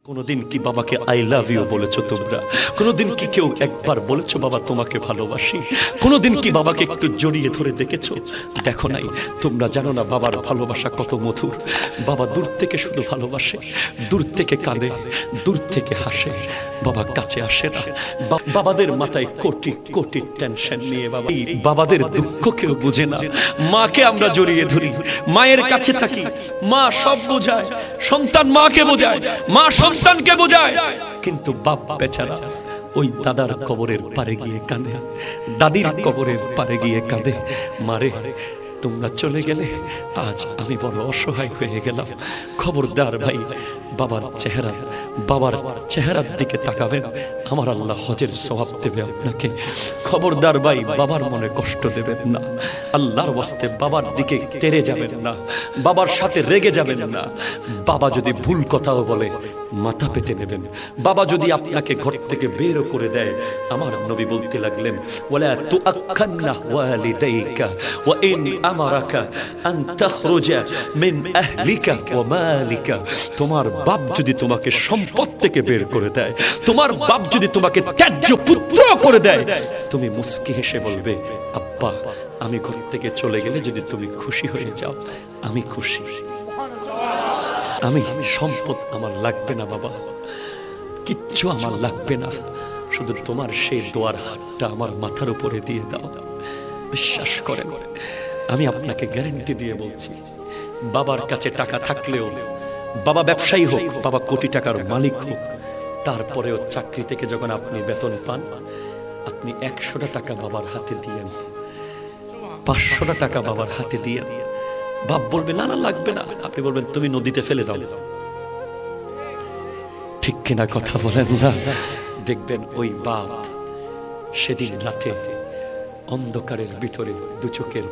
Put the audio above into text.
কোনদিন কি বাবাকে আই লাভ ইউ বলেছো তোমরা? কোনদিন কি কেউ একবার বলেছো বাবা তোমাকে ভালোবাসি? কোনদিন কি বাবাকে একটু জড়িয়ে ধরে দেখেছো? দেখো নাই? তোমরা জানো না বাবার ভালোবাসা কত মধুর। বাবা দূর থেকে শুধু ভালোবাসে, দূর থেকে কাঁদে, দূর থেকে হাসে, বাবা কাছে আসে না। বাবাদের মাথায় কোটি কোটি টেনশন নিয়ে বাবাদের দুঃখ কেউ বুঝে না। মাকে আমরা জড়িয়ে ধরি, মায়ের কাছে থাকি, মা সব বোঝায়, সন্তান মাকে বোঝায়, মা সন্তানকে বোঝায়, কিন্তু বাপ বেচারা ওই দাদার কবরের পারে গিয়ে কাঁদে, দাদির কবরের পারে গিয়ে কাঁদে। মারে তোমরা চলে গেলে আজ আমি বড় অসহায় হয়ে গেলাম। খবরদার ভাই, বাবার চেহারার দিকে তাকাবেন, আমার আল্লাহ হজের সওয়াব দেবে আপনাকে। খবরদার ভাই, বাবার মনে কষ্ট দেবেন না। আল্লাহর ওয়াস্তে বাবার দিকে তেড়ে যাবেন না, বাবার সাথে রেগে যাবেন না। বাবা যদি ভুল কথাও বলে মাথা পেতে নেবেন। বাবা যদি আপনাকে ঘর থেকে বের করে দেয়, আমার নবী বলতে লাগলেন, ওয়ালা তুআক্কান্না ওয়ালিদাইকা ওয়া ইন আমারাকা আন তাখরুজা মিন আহলিকা ওয়া মালিকা। তোমার বাপ যদি তোমাকে সম্পদ থেকে বের করে দেয়, তোমার বাপ যদি তোমাকে ত্যায্য পুত্র করে দেয়, তুমি মুস্কি হেসে বলবে, আব্বা আমি ঘর থেকে চলে গেলে যদি তুমি খুশি হয়ে যাও, আমি খুশি। আমি সম্পদ আমার লাগবে না বাবা, কিচ্ছু আমার লাগবে না, শুধু তোমার সেই দোয়ার হাতটা আমার মাথার উপরে দিয়ে দাও। বিশ্বাস করেন, আমি আপনাকে গ্যারান্টি দিয়ে বলছি, বাবার কাছে টাকা থাকলেও, বাবা ব্যবসায়ী হোক, বাবা কোটি টাকার মালিক হোক, তারপরেও চাকরি থেকে যখন আপনি বেতন পান, আপনি 100টা টাকা বাবার হাতে দিয়েন, 500টা টাকা বাবার হাতে দিয়ে, বাপ বলবে না না লাগবে না, আপনি বলবেন তুমি নদীতে ফেলে দাও। ঠিক কিনা কথা বলেন না? দেখবেন ওই বাপ সেদিন রাতে অন্ধকারের ভিতরে দু চোখের